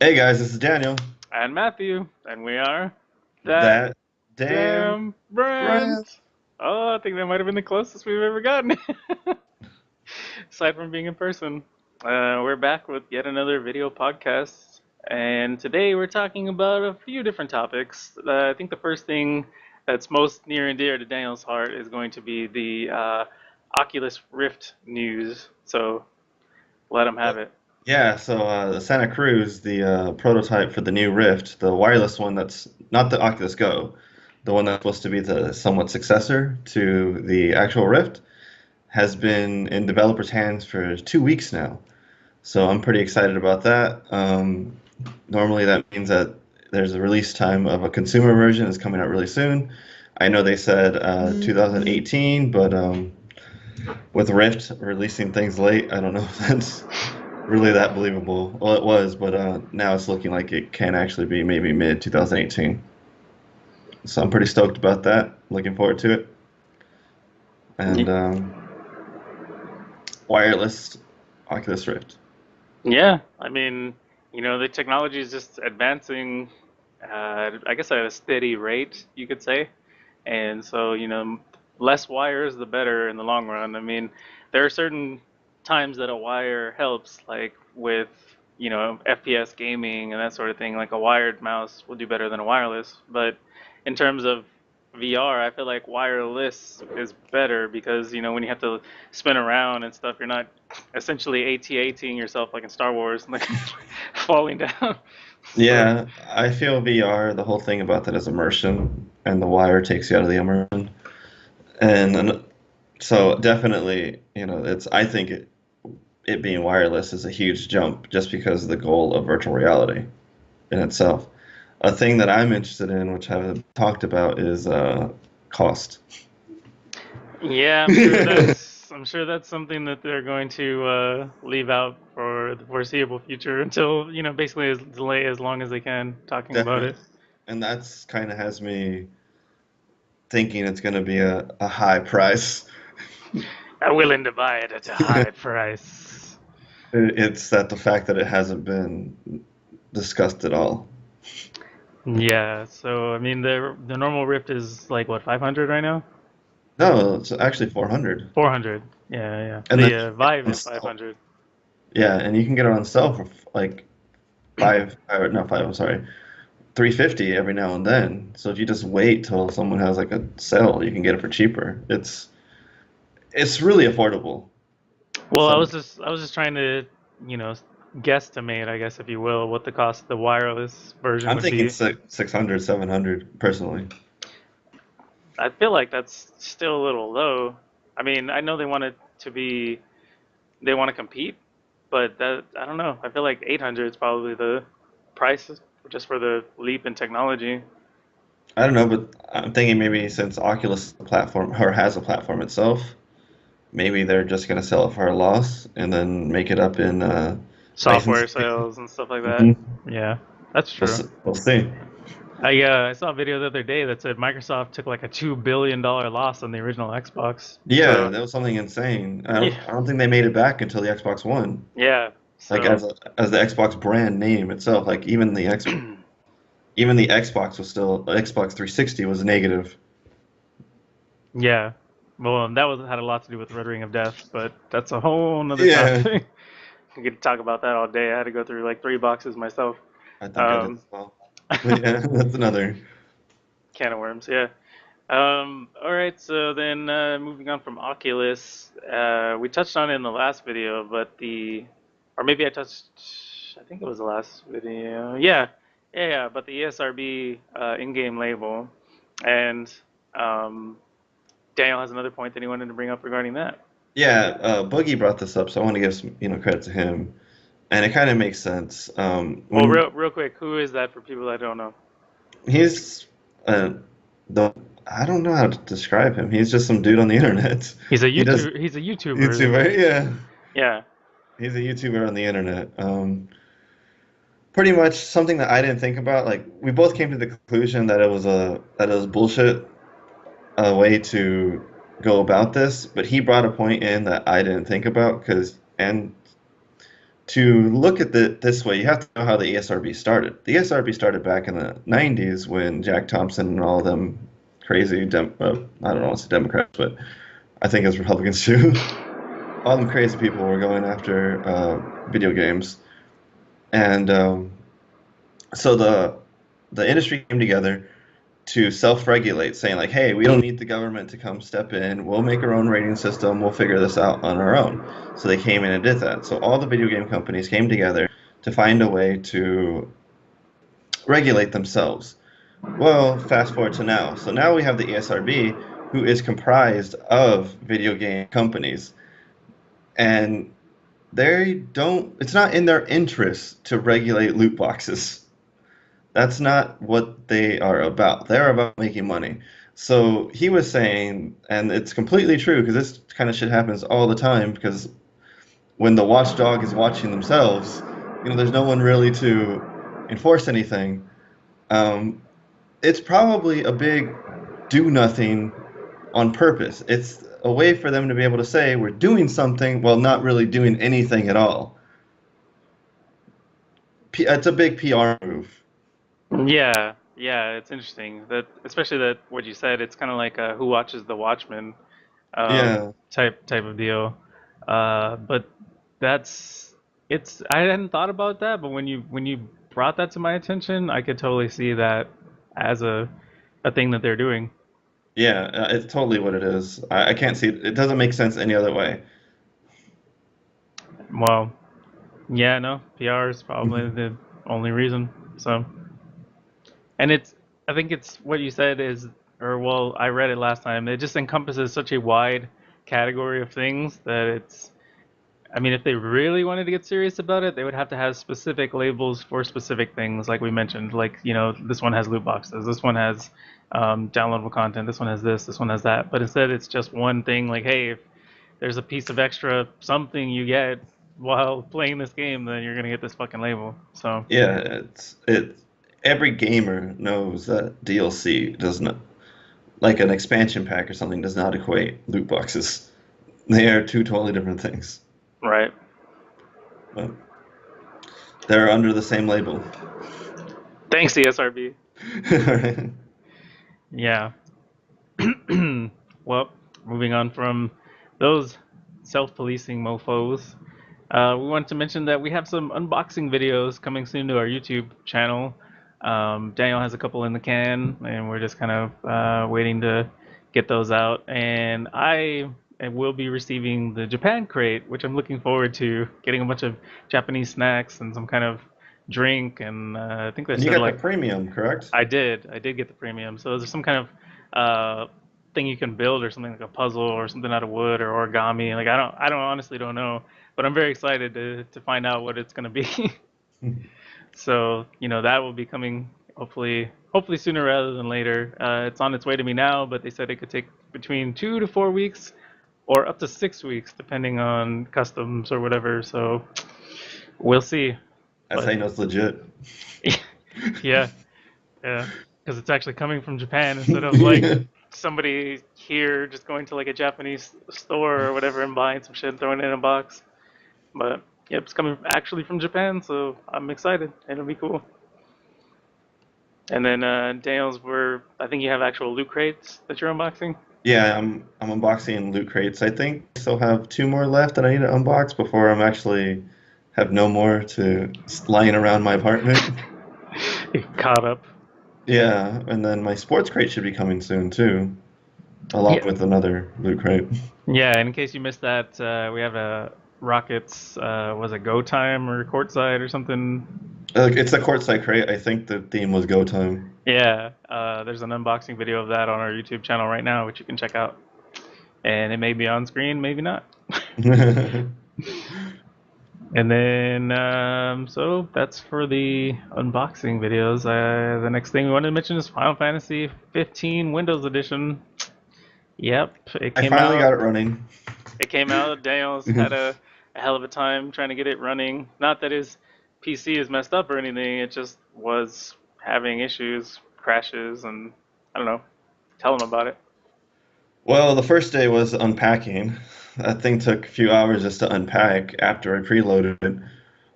Hey guys, this is Daniel. And Matthew, and we are that That damn damn brand. brand. Oh, I think that might have been the closest we've ever gotten, aside from being in person. We're back with yet another video podcast, and today we're talking about a few different topics. I think the first thing that's most near and dear to Daniel's heart is going to be the Oculus Rift news. So let him have it. Yeah, the Santa Cruz, the prototype for the new Rift, the wireless one that's not the Oculus Go, the one that's supposed to be the somewhat successor to the actual Rift, has been in developers' hands for 2 weeks now. So I'm pretty excited about that. Normally that means that there's a release time of a consumer version is coming out really soon. I know they said 2018, but with Rift releasing things late, I don't know if that's really that believable. Well, it was, but now it's looking like it can actually be maybe mid 2018. So I'm pretty stoked about that. Looking forward to it. And wireless Oculus Rift. Yeah, I mean, the technology is just advancing, I guess at a steady rate, you could say. And so, less wires, the better in the long run. I mean, there are certain times that a wire helps, like with, FPS gaming and that sort of thing. Like a wired mouse will do better than a wireless. But in terms of VR, I feel like wireless is better because, when you have to spin around and stuff, you're not essentially AT-ATing yourself like in Star Wars, like falling down. So, Yeah, I feel VR, the whole thing about that is immersion, and the wire takes you out of the immersion. And so definitely, I think it being wireless is a huge jump just because of the goal of virtual reality in itself. A thing that I'm interested in, which I haven't talked about, is cost. yeah, I'm sure that's something that they're going to leave out for the foreseeable future until, basically delay as long as they can talking about Definitely. it. And that's kind of has me thinking it's going to be a high price. I'm willing to buy it at a high price. It's that the fact that it hasn't been discussed at all. Yeah, so I mean the normal Rift is like what, 500 right now? No, it's actually 400. 400. Yeah, yeah. And then The you can get it Vive on is sale. 500. Yeah, and you can get it on sale for like five, or not five, I'm sorry, 350 every now and then. So if you just wait till someone has like a sale, you can get it for cheaper. It's really affordable. Well, I So was just I was just trying to, you know, guesstimate, I guess if you will, what the cost of the wireless version I'm would thinking be. 600, 700 personally. I feel like that's still a little low. I mean, I know they want to compete, but that I don't know. I feel like 800 is probably the price just for the leap in technology. I don't know, but I'm thinking maybe since Oculus platform or has a platform itself, maybe they're just gonna sell it for a loss and then make it up in Software licensing. sales and stuff like that. hmm Yeah, that's true. We'll see. I saw a video the other day that said Microsoft took like a $2 billion loss on the original Xbox. Yeah, So that was something insane. yeah, I don't think they made it back until the Xbox One. yeah. Like So as the Xbox brand name itself, like even the Xbox was still Xbox 360 was negative. yeah. Well, that was had a lot to do with Red Ring of Death, but that's a whole nother Yeah, topic. We could talk about that all day. I had to go through like three boxes myself. I think I did Um, as well. But yeah, that's another. can of worms, yeah. All right, so then moving on from Oculus, we touched on it in the last video, but or maybe I think it was the last video. Yeah, but the ESRB in-game label, and um, Daniel has another point that he wanted to bring up regarding that. Yeah, Boogie brought this up, so I want to give some, credit to him, and it kind of makes sense. Well, When real quick, who is that for people that don't know? he's uh, the I don't know how to describe him. He's just some dude on the internet. He's a He does YouTube. He's a YouTuber. YouTuber, yeah. Yeah. He's a YouTuber on the internet. Pretty much something that I didn't think about. Like we both came to the conclusion that it was bullshit, a way to go about this, but he brought a point in that I didn't think about and to look at it this way, you have to know how the ESRB started. The ESRB started back in the 90s when Jack Thompson and all them crazy, I don't know, it's Democrats, but I think it's Republicans too. All them crazy people were going after video games, and so the industry came together to self-regulate, saying like, "Hey, we don't need the government to come step in. We'll make our own rating system. We'll figure this out on our own." So they came in and did that. So all the video game companies came together to find a way to regulate themselves. Well, fast forward to now. So now we have the ESRB, who is comprised of video game companies, and they don't. It's not in their interest to regulate loot boxes. That's not what they are about. They're about making money. So he was saying, and it's completely true because this kind of shit happens all the time because when the watchdog is watching themselves, there's no one really to enforce anything. Um, it's probably a big do nothing on purpose. It's a way for them to be able to say we're doing something while not really doing anything at all. It's a big PR move. Yeah, yeah, it's interesting that, especially that what you said. It's kind of like Who Watches the Watchmen Yeah. type of deal. But that's it's. I hadn't thought about that, but when you brought that to my attention, I could totally see that as a thing that they're doing. Yeah, it's totally what it is. I can't see it. It doesn't make sense any other way. Well, yeah, no, PR is probably the only reason. So, and I think it's what you said is, or well, I read it last time. It just encompasses such a wide category of things that it's, I mean, if they really wanted to get serious about it, they would have to have specific labels for specific things, like we mentioned. Like, this one has loot boxes, this one has downloadable content, this one has this one has that. But instead, it's just one thing. Like, hey, if there's a piece of extra something you get while playing this game, then you're gonna get this fucking label. So, Yeah, it. Every gamer knows that DLC does not, like an expansion pack or something, does not equate loot boxes. They are two totally different things, right. but they're under the same label. Thanks, ESRB. Right. Yeah. Well, moving on from those self-policing mofos, we wanted to mention that we have some unboxing videos coming soon to our YouTube channel. Daniel has a couple in the can, and we're just kind of waiting to get those out. And I will be receiving the Japan crate, which I'm looking forward to getting a bunch of Japanese snacks and some kind of drink. And I think they And you said got the like premium, correct? I did get the premium. So there's some kind of thing you can build or something like a puzzle or something out of wood or origami. Like I don't honestly don't know, but I'm very excited to find out what it's gonna be. So that will be coming hopefully sooner rather than later. It's on its way to me now, but they said it could take between 2 to 4 weeks or up to 6 weeks depending on customs or whatever. So we'll see. That's how But you know it's legit. yeah, yeah, because it's actually coming from Japan instead of like somebody here just going to like a Japanese store or whatever and buying some shit and throwing it in a box. But yep, it's coming actually from Japan, so I'm excited. It'll be cool. And then Daniels, I think you have actual loot crates that you're unboxing. Yeah, I'm unboxing loot crates. I think I still have two more left that I need to unbox before I'm actually have no more to lying around my apartment. Caught up. Yeah, and then my sports crate should be coming soon too, along Yeah, with another loot crate. yeah. And in case you missed that, we have a Rockets. Was it Go Time or Courtside or something? It's a courtside crate. I think the theme was go time. Yeah, there's an unboxing video of that on our YouTube channel right now, which you can check out. And it may be on screen, maybe not. And then, so that's for the unboxing videos. The next thing we wanted to mention is Final Fantasy 15 Windows Edition. Yep, it I came finally out. got it running. It came out. Daniel's had a hell of a time trying to get it running. Not that his PC is messed up or anything. It just was having issues, crashes, and I don't know. Tell him about it. Well, the first day was unpacking. That thing took a few hours just to unpack after I preloaded it,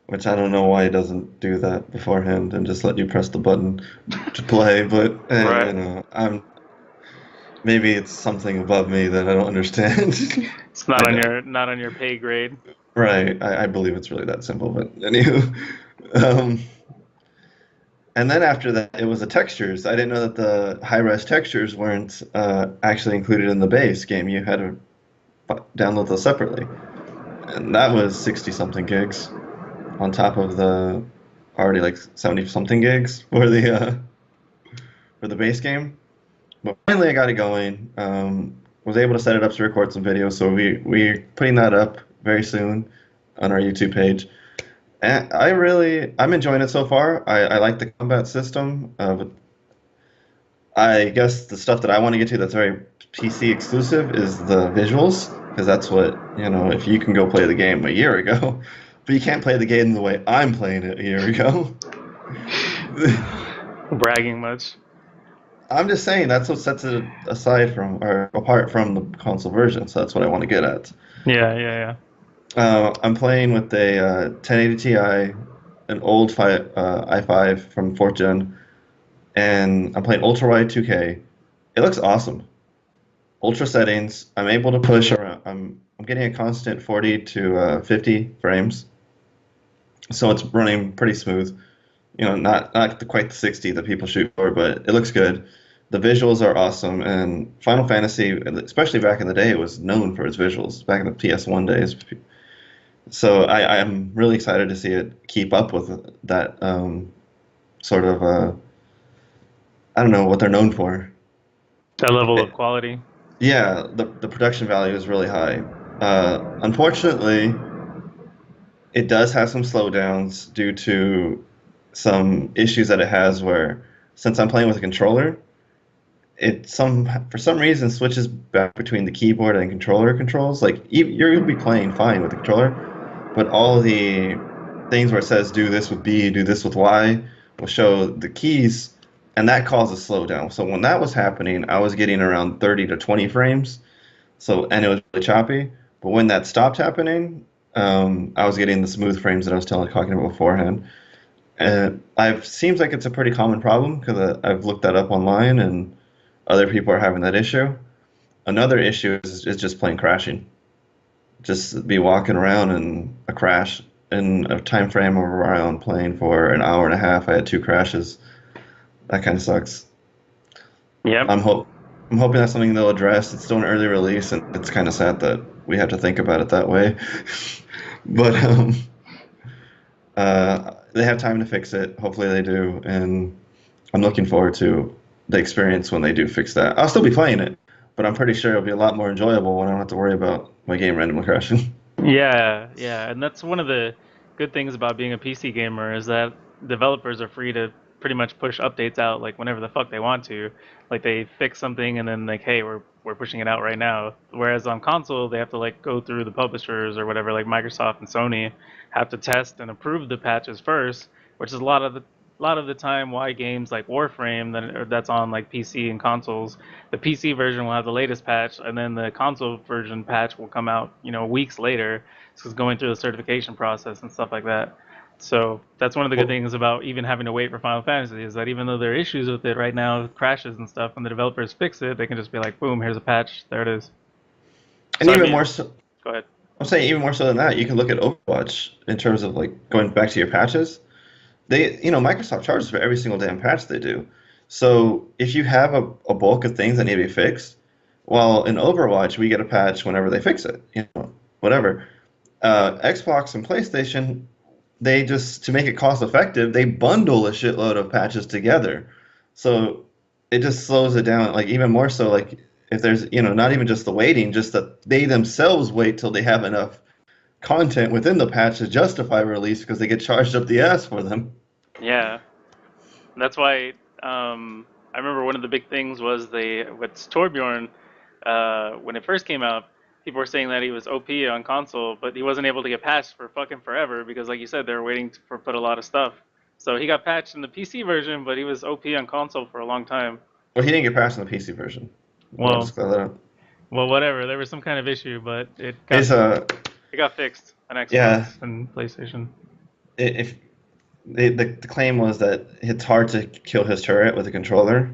which I don't know why it doesn't do that beforehand and just let you press the button to play. But Right. maybe it's something above me that I don't understand. It's I don't. not on your pay grade. Right. I believe it's really that simple. But anywho, um, and then after that, it was the textures. I didn't know that the high-res textures weren't actually included in the base game. You had to download those separately, and that was 60 something gigs on top of the already like 70 something gigs for the base game. But finally, I got it going. Was able to set it up to record some videos, so we're putting that up very soon on our YouTube page. And I'm enjoying it so far. I like the combat system. But I guess the stuff that I want to get to that's very PC exclusive is the visuals, because that's what, if you can go play the game a year ago, but you can't play the game the way I'm playing it a year ago. Bragging much. I'm just saying that's what sets it aside from or apart from the console version, so that's what I want to get at. Yeah, yeah, I'm playing with a 1080 Ti, an old i5 from 4th gen, and I'm playing ultra wide 2K. It looks awesome. Ultra settings. I'm able to push around. I'm getting a constant 40 to 50 frames, so it's running pretty smooth. Not quite the 60 that people shoot for, but it looks good. The visuals are awesome, and Final Fantasy, especially back in the day, it was known for its visuals back in the PS1 days. So I'm really excited to see it keep up with that sort of I don't know what they're known for. that level of It, quality. yeah, the production value is really high. Unfortunately, it does have some slowdowns due to some issues that it has where since I'm playing with a controller, it some for some reason switches back between the keyboard and controller controls. Like you'll be playing fine with the controller, but all the things where it says do this with B, do this with Y will show the keys, and that causes slowdown. So when that was happening, I was getting around 30 to 20 frames. So and it was really choppy. But when that stopped happening, I was getting the smooth frames that I was talking about beforehand. And I've seems like it's a pretty common problem because I've looked that up online and other people are having that issue. Another issue is just plain crashing. Just be walking around and a crash in a time frame of around playing for an hour and a half. I had two crashes. That kind of sucks. Yep. I'm hope I'm hoping that's something they'll address. It's still an early release, and it's kind of sad that we have to think about it that way. But they have time to fix it. Hopefully they do, and I'm looking forward to the experience when they do fix that. I'll still be playing it, but I'm pretty sure it'll be a lot more enjoyable when I don't have to worry about my game randomly crashing. Yeah, yeah, and that's one of the good things about being a PC gamer is that developers are free to pretty much push updates out like whenever the fuck they want to. Like they fix something and then like, hey, we're pushing it out right now. Whereas on console, they have to like go through the publishers or whatever, like Microsoft and Sony have to test and approve the patches first, which is a lot of the time why games like Warframe that's on like PC and consoles, the PC version will have the latest patch, and then the console version patch will come out, weeks later. So it's going through the certification process and stuff like that. So that's one of the good Well, things about even having to wait for Final Fantasy is that even though there are issues with it right now, crashes and stuff, when the developers fix it, they can just be like, boom, here's a patch, there it is. and So I even mean, more so, go ahead. I'm saying even more so than that, you can look at Overwatch in terms of like going back to your patches. Microsoft charges for every single damn patch they do. So if you have a bulk of things that need to be fixed, well, in Overwatch we get a patch whenever they fix it. Whatever. Xbox and PlayStation, they just to make it cost effective, they bundle a shitload of patches together. So it just slows it down, like even more so. Like if there's, not even just the waiting, just that they themselves wait till they have enough content within the patch to justify release because they get charged up the ass for them. Yeah, that's why I remember one of the big things was with Torbjorn when it first came out. People were saying that he was OP on console, but he wasn't able to get patched for fucking forever because, like you said, they were waiting for put a lot of stuff. So he got patched in the PC version, but he was OP on console for a long time. Well, he didn't get past in the PC version. Well, I'll Well, just clear that up. Well, whatever. There was some kind of issue, but It's a it got fixed on yeah. Xbox and PlayStation. If the claim was that it's hard to kill his turret with a controller,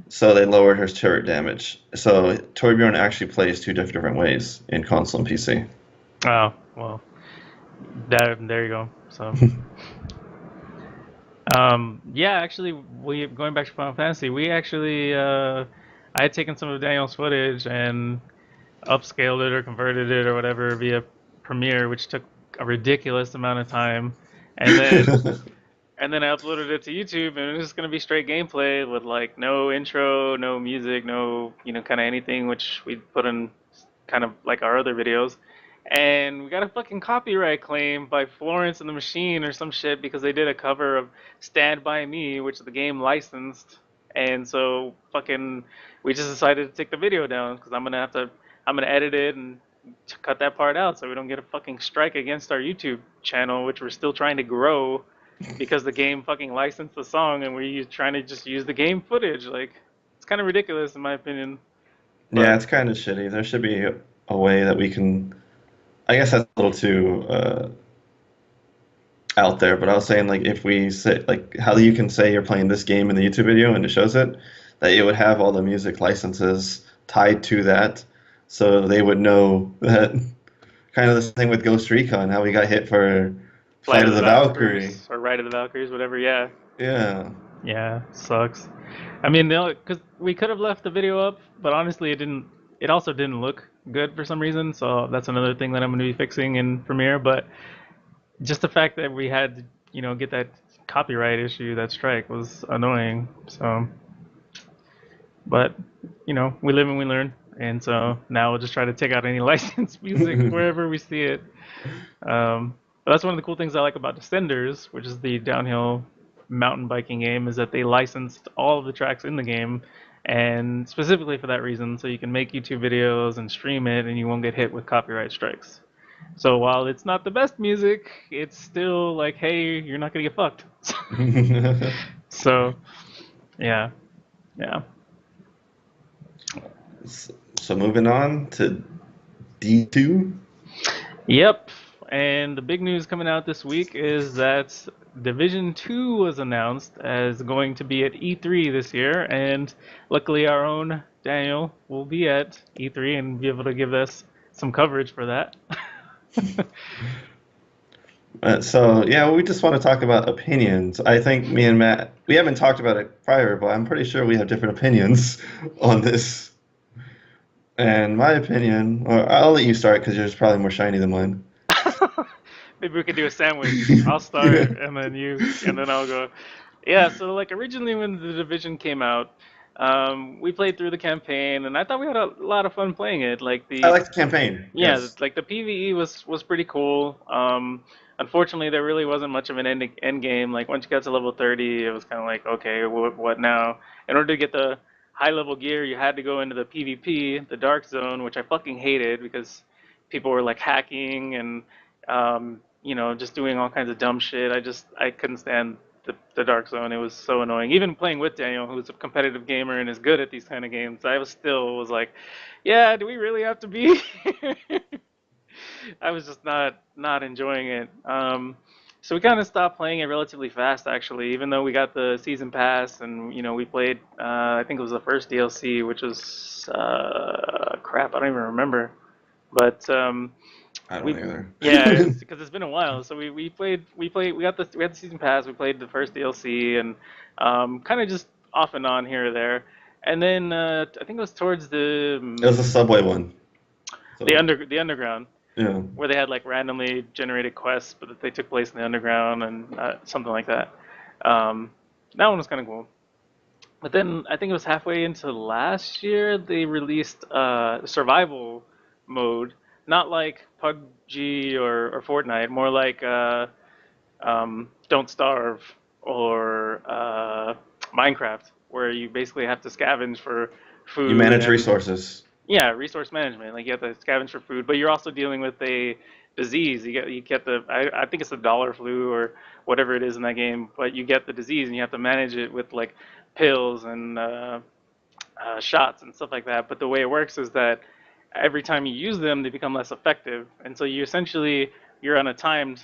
so they lowered his turret damage. So Torbjorn actually plays two different ways in console and PC. Oh, well, there you go. So, yeah, actually, we going back to Final Fantasy, we actually, I had taken some of Daniel's footage and upscaled it or converted it or whatever via Premiere, which took a ridiculous amount of time, and then I uploaded it to YouTube, and it was just gonna be straight gameplay with like no intro, no music, no kind of anything, which we put in kind of like our other videos. And we got a fucking copyright claim by Florence and the Machine or some shit because they did a cover of Stand By Me, which the game licensed. And so fucking we just decided to take the video down because I'm gonna edit it and cut that part out so we don't get a fucking strike against our YouTube channel, which we're still trying to grow because the game fucking licensed the song and we're trying to just use the game footage. Like, it's kind of ridiculous in my opinion. Yeah, But it's kind of shitty. There should be a way that we can. I guess that's a little too out there, but I was saying like if we say like how you can say you're playing this game in the YouTube video and it shows it, that it would have all the music licenses tied to that, so they would know that. Kind of the same with Ghost Recon, how we got hit for Flight Flight of of the the Valkyrie. Valkyries or Ride of the Valkyries, whatever. Yeah, Yeah. yeah, sucks. I mean, because we could have left the video up, but honestly, it didn't. It also didn't look good for some reason. So that's another thing that I'm going to be fixing in Premiere. But just the fact that we had to, get that copyright issue, that strike was annoying. So, but we live and we learn. And so now we'll just try to take out any licensed music wherever we see it. But that's one of the cool things I like about Descenders, which is the downhill mountain biking game, is that they licensed all of the tracks in the game, and specifically for that reason, so you can make YouTube videos and stream it, and you won't get hit with copyright strikes. So while it's not the best music, it's still like, hey, you're not gonna get fucked. So yeah, yeah. So moving on to D2. Yep. And the big news coming out this week is that Division 2 was announced as going to be at E3 this year, and luckily our own Daniel will be at E3 and be able to give us some coverage for that. So yeah, we just want to talk about opinions. I think me and Matt, we haven't talked about it prior, but I'm pretty sure we have different opinions on this. And my opinion, or I'll let you start because yours is probably more shiny than mine. Maybe we could do a sandwich. I'll start and then and then I'll go. Yeah, so like originally when the Division came out, we played through the campaign and I thought we had a lot of fun playing it. Like I the like the campaign. Yeah, Yes. like the PVE was pretty cool. Unfortunately, there really wasn't much of an end game. Like once you got to level 30, it was kind of like, okay, what now? In order to get the high level gear, you had to go into the PvP, the Dark Zone, which I fucking hated because people were like hacking and just doing all kinds of dumb shit. I couldn't stand the Dark Zone. It was so annoying. Even playing with Daniel, who's a competitive gamer and is good at these kind of games, I was like, yeah, do we really have to be here? I was just not enjoying it. So we kind of stopped playing it relatively fast, actually. Even though we got the season pass and we played. I think it was the first DLC, which was crap. I don't even remember. But I don't we either. yeah, it's because it's been a while. So we had the season pass. We played the first DLC and kind of just off and on here or there. And then I think it was towards It was a Subway one. So the underground, yeah. where they had like randomly generated quests, but that they took place in the underground and something like that. Um, that one was kind of cool. But then I think it was halfway into last year they released survival mode, not like PUBG or Fortnite, more like Don't Starve or Minecraft, where you basically have to scavenge for You food manage and resources. yeah, resource management. Like you have to scavenge for food, but you're also dealing with a disease. You get the I think it's the dollar flu or whatever it is in that game, but you get the disease and you have to manage it with pills and shots and stuff like that. But the way it works is that every time you use them, they become less effective. And so you essentially you're on a time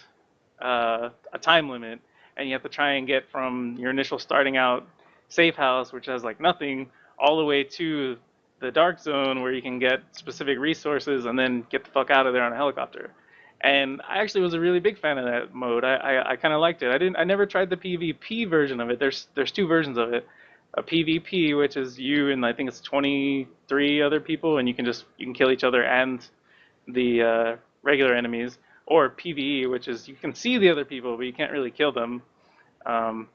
limit, and you have to try and get from your initial starting out safe house, which has like nothing, all the way to the dark zone where you can get specific resources and then get the fuck out of there on a helicopter. And I actually was a really big fan of that mode. I kind of liked it. I never tried the PvP version of it. There's two versions of it. A PvP, which is you and I think it's 23 other people, and you can kill each other and the regular enemies, or PvE, which is you can see the other people, but you can't really kill them.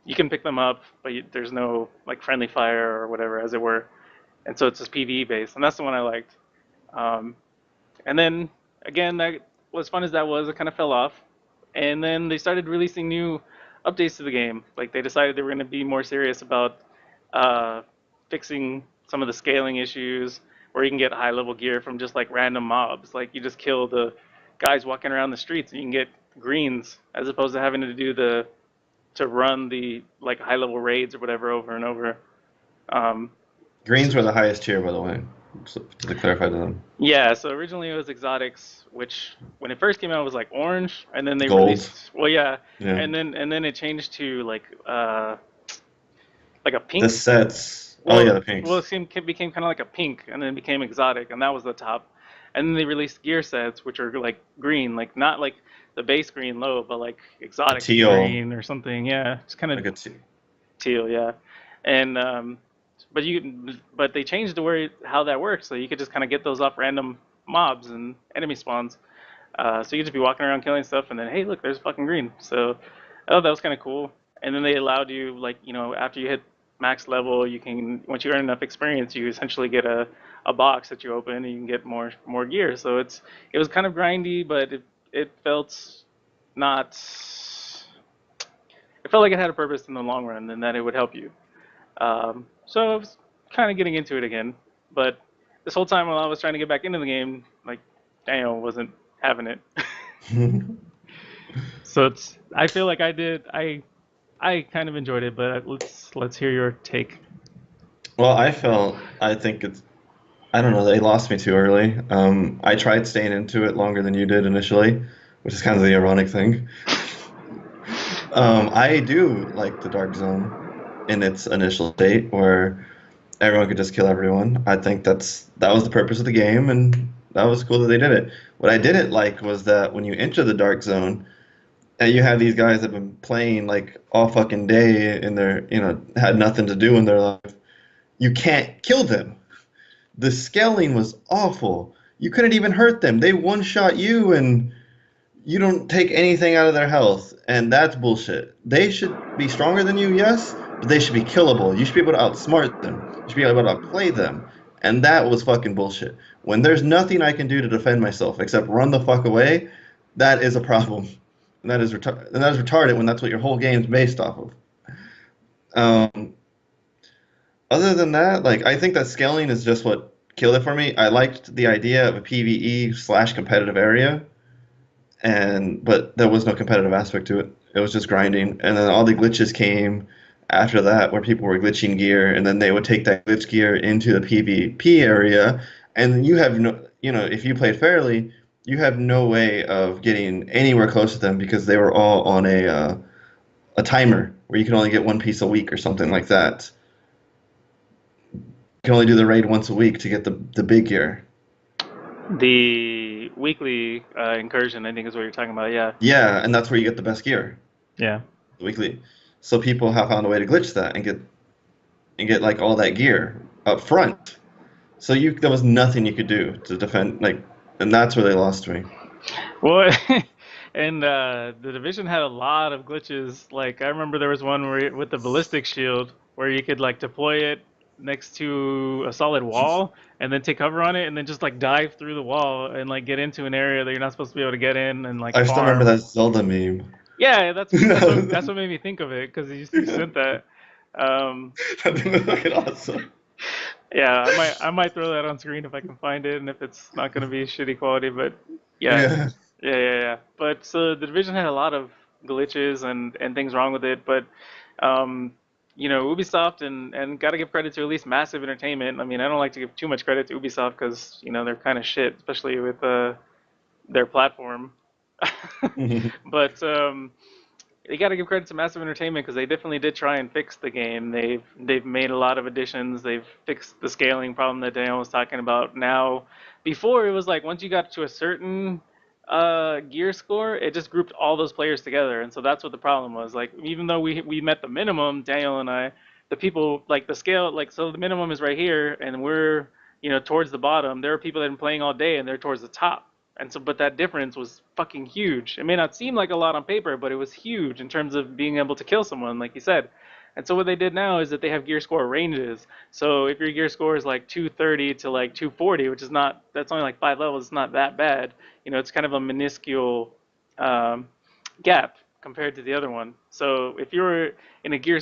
You can pick them up, but there's no like friendly fire or whatever, as it were. And so it's just PvE based, and that's the one I liked. Um, and then again, that as fun as that was, it kind of fell off. And then they started releasing new updates to the game. Like they decided they were going to be more serious about uh, fixing some of the scaling issues, where you can get high level gear from just like random mobs. Like you just kill the guys walking around the streets, and you can get greens as opposed to having to do the to run the like high level raids or whatever over and over. Um, Greens were the highest tier, by the way, so, to clarify to them. Yeah, so originally it was exotics, which when it first came out was like orange, and then they Gold. released well, yeah, Yeah. and then it changed to like a The pink. sets. Oh yeah, Well, the well, pinks. it became kind of like a pink, and then it became exotic, and that was the top. And then they released gear sets, which are like green, like not like the base green low, but like A exotic teal. green or something. Yeah, it's kind of Like a te teal, yeah. And but they changed the way how that works, so you could just kind of get those off random mobs and enemy spawns. So you could just be walking around killing stuff, and then hey, look, there's fucking green. So I thought that was kind of cool. And then they allowed you, like, after you hit max level, you can once you earn enough experience, you essentially get a box that you open, and you can get more gear. So it was kind of grindy, but it felt not. It felt like it had a purpose in the long run, and that it would help you. So I was kind of getting into it again, but this whole time while I was trying to get back into the game, like Daniel wasn't having it. So I feel like I kind of enjoyed it, but let's hear your take. Well, I think I don't know, they lost me too early. I tried staying into it longer than you did initially, which is kind of the ironic thing. I do like the Dark Zone in its initial state where everyone could just kill everyone. I think that was the purpose of the game, and that was cool that they did it. What I didn't like was that when you enter the Dark Zone, and you have these guys that have been playing like all fucking day in their, had nothing to do in their life, you can't kill them. The scaling was awful. You couldn't even hurt them. They one shot you and you don't take anything out of their health, and that's bullshit. They should be stronger than you, yes, but they should be killable. You should be able to outsmart them. You should be able to outplay them. And that was fucking bullshit. When there's nothing I can do to defend myself except run the fuck away, that is a problem. And that is retarded when that's what your whole game's based off of. Um, Other than that, like I think that scaling is just what killed it for me. I liked the idea of a PvE slash competitive area, and but there was no competitive aspect to it. It was just grinding, and then all the glitches came after that, where people were glitching gear, and then they would take that glitch gear into the PvP area, and you have no, if you played fairly, you have no way of getting anywhere close to them because they were all on a timer where you can only get one piece a week or something like that. You can only do the raid once a week to get the big gear. The weekly incursion, I think, is what you're talking about. Yeah, Yeah, and that's where you get the best gear, yeah. weekly. So people have found a way to glitch that and get like all that gear up front. So there was nothing you could do to defend and that's where they lost me. Well, and the division had a lot of glitches. Like I remember there was one where with the ballistic shield where you could like deploy it next to a solid wall and then take cover on it and then just like dive through the wall and like get into an area that you're not supposed to be able to get in and like I still remember farm. that Zelda meme. Yeah, That that's what made me think of it because you sent that. Um, thing was fucking awesome. yeah, I might throw that on screen if I can find it and if it's not gonna be shitty quality, but yeah. Yeah. Yeah. But so the division had a lot of glitches and things wrong with it, but um, Ubisoft and got to give credit to at least Massive Entertainment. I mean, I don't like to give too much credit to Ubisoft because they're kind of shit, especially with their platform. But you got to give credit to Massive Entertainment because they definitely did try and fix the game. They've made a lot of additions. They've fixed the scaling problem that Daniel was talking about. Now, before it was like once you got to a certain gear score, it just grouped all those players together, and so that's what the problem was. Like even though we met the minimum, Daniel and I, the people like the scale like so the minimum is right here, and we're towards the bottom. There are people that have been playing all day, and they're towards the top. And so, but that difference was fucking huge. It may not seem like a lot on paper, but it was huge in terms of being able to kill someone, like you said. And so what they did now is that they have gear score ranges. So if your gear score is like 230 to like 240, which is not, that's only like 5 levels, it's not that bad. It's kind of a minuscule um, gap compared to the other one. So if you're in a gear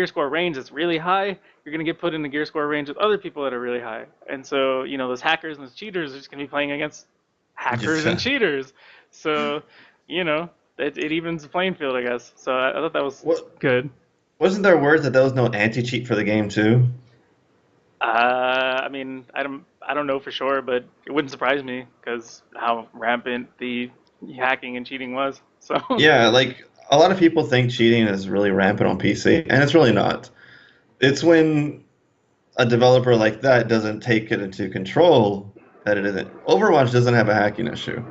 score range that's really high, you're gonna get put in the gear score range with other people that are really high. And so those hackers and those cheaters are just gonna be playing against hackers and cheaters. So, you know, it evens the playing field, I guess. So I thought that was What good. wasn't there word that there was no anti-cheat for the game too? I mean, I don't know for sure, but it wouldn't surprise me because how rampant the hacking and cheating was. So, Yeah, like a lot of people think cheating is really rampant on PC, and it's really not. It's when a developer like that doesn't take it into control that it isn't. Overwatch doesn't have a hacking issue.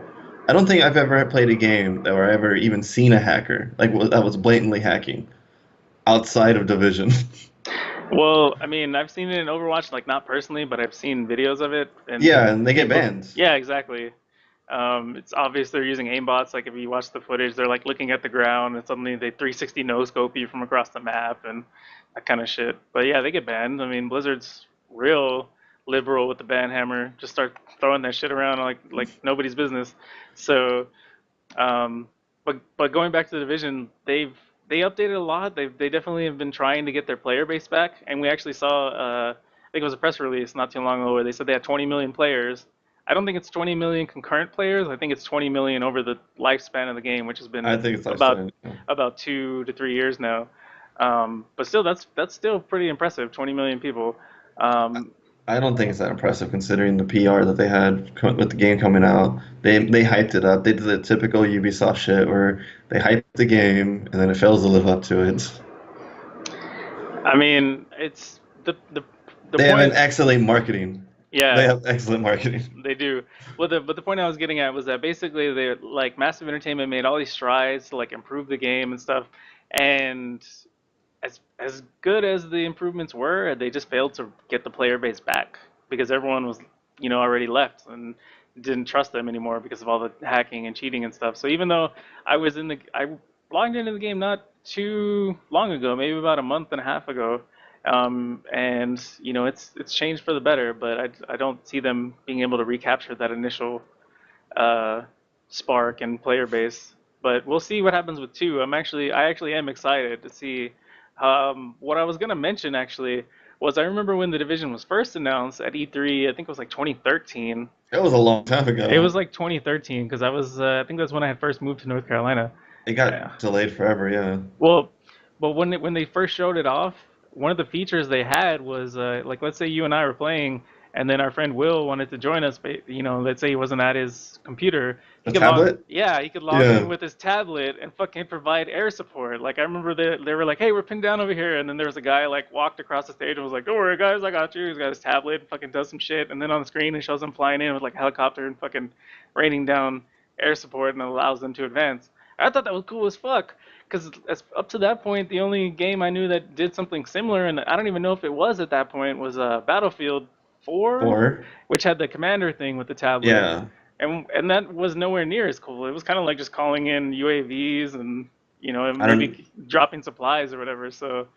I don't think I've ever played a game that where I ever even seen a hacker that was blatantly hacking outside of Division. well, I mean, I've seen it in Overwatch, like not personally, but I've seen videos of it and Yeah, and they get people. banned. Yeah, exactly. It's obvious they're using aimbots. Like if you watch the footage, they're like looking at the ground and suddenly they 360 no scope you from across the map and that kind of shit. But yeah, they get banned. I mean, Blizzard's real liberal with the ban hammer. Just start throwing that shit around like nobody's business. So but going back to the division, they updated a lot. They definitely have been trying to get their player base back, and we actually saw I think it was a press release not too long ago where they said they had 20 million players. I don't think it's 20 million concurrent players. I think it's 20 million over the lifespan of the game, which has I been think it's about lifespan. Yeah. about 2 to 3 years now. But still, that's still pretty impressive. 20 million people. Um, I don't think it's that impressive considering the PR that they had with the game coming out. They hyped it up. They did the typical Ubisoft shit where they hype the game and then it fails to live up to it. I mean, it's the They have an point. excellent marketing. They Yeah, have excellent marketing. they do. Well, but the point I was getting at was that basically they like Massive Entertainment made all these strides to like improve the game and stuff, and as good as the improvements were, they just failed to get the player base back because everyone was already left and didn't trust them anymore because of all the hacking and cheating and stuff. So even though I logged into the game not too long ago, maybe about a month and a half ago, and it's changed for the better, but I don't see them being able to recapture that initial uh, spark and player base. But we'll see what happens with two. I actually am excited to see. What I was gonna mention actually was I remember when the division was first announced at E3. I think it was like 2013. It was a long time It ago. was like 2013 because I think that's when I had first moved to North Carolina. It Yeah. got delayed forever, yeah. Well, but when they first showed it off, one of the features they had was like let's say you and I were playing, and then our friend Will wanted to join us, but let's say he wasn't at his computer, he The could log, tablet? yeah, he could log in Yeah. with his tablet and fucking provide air support. Like I remember they were like, hey, we're pinned down over here, and then there was a guy like walked across the stage and was like, don't worry guys, I got you. He's got his tablet, and fucking does some shit, and then on the screen it shows him flying in with like a helicopter and fucking raining down air support and allows them to advance. I thought that was cool as fuck. Because up to that point, the only game I knew that did something similar, and I don't even know if it was at that point, was Battlefield 4, Four? which had the commander thing with the tablet, Yeah. and that was nowhere near as cool. It was kind of like just calling in UAVs and and I don't maybe dropping supplies or whatever. So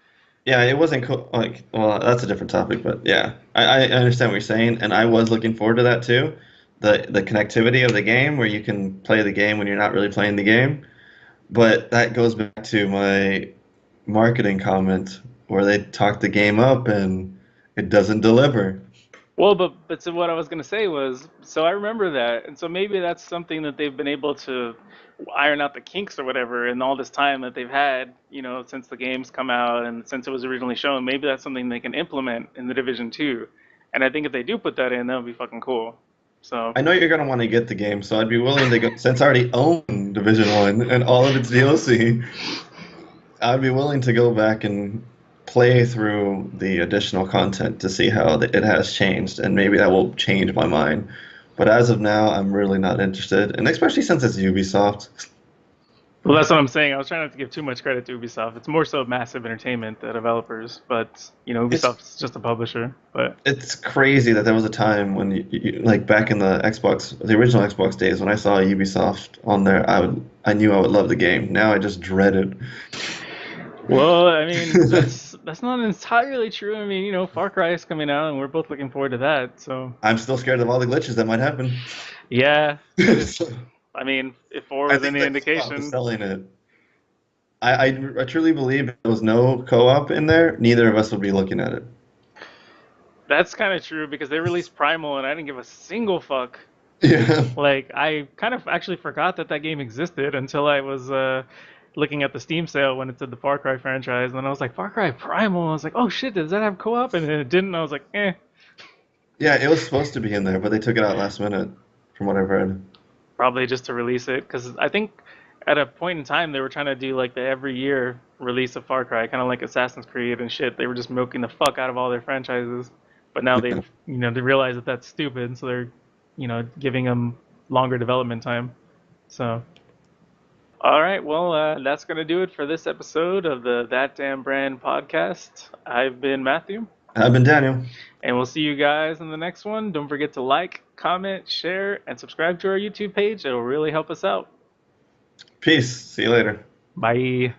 Yeah, it wasn't cool. Like, well, that's a different topic, but yeah, I understand what you're saying, and I was looking forward to that too. The connectivity of the game where you can play the game when you're not really playing the game. But that goes back to my marketing comment where they talk the game up and it doesn't deliver. Well, but so what I was gonna say was, so I remember that, and so maybe that's something that they've been able to iron out the kinks or whatever in all this time that they've had, since the games come out and since it was originally shown. Maybe that's something they can implement in the Division 2, and I think if they do put that in, that would be fucking cool. So, I know you're gonna want to get the game, so I'd be willing to go since I already own Division One and all of its DLC. I'd be willing to go back and play through the additional content to see how it has changed, and maybe that will change my mind. But as of now, I'm really not interested, and especially since it's Ubisoft. well, that's what I'm saying. I was trying not to give too much credit to Ubisoft. It's more so massive entertainment, the developers, but It's Ubisoft's just a publisher. But it's crazy that there was a time when like back in the Xbox, the original Xbox days, when I saw Ubisoft on there, I knew I would love the game. Now I just dread it. well, I mean, that's not entirely true. I mean, Far Cry is coming out, and we're both looking forward to that. So, I'm still scared of all the glitches that might happen. yeah, but if So, I mean, if four I was think any that co-op is indication, selling it. I truly believe if there was no co-op in there, neither of us would be looking at it. that's kind of true because they released Primal, and I didn't give a single fuck. Yeah. Like, I kind of actually forgot that that game existed until I was looking at the Steam sale when it said the Far Cry franchise, and then I was like, Far Cry Primal. I was like, oh shit, does that have co-op? And then it didn't. I was like, eh. Yeah, it was supposed to be in there, but they took it out last minute, from what I've read. Probably just to release it because I think at a point in time they were trying to do like the every year release of Far Cry, kind of like Assassin's Creed and shit. They were just milking the fuck out of all their franchises, but now Yeah. they realize that that's stupid, so they're giving them longer development time. So, all right, well, that's gonna do it for this episode of the That Damn Brand podcast. I've been Matthew, I've been Daniel. and we'll see you guys in the next one. Don't forget to like, comment, share, and subscribe to our YouTube page. It'll really help us out. Peace. See you later. Bye.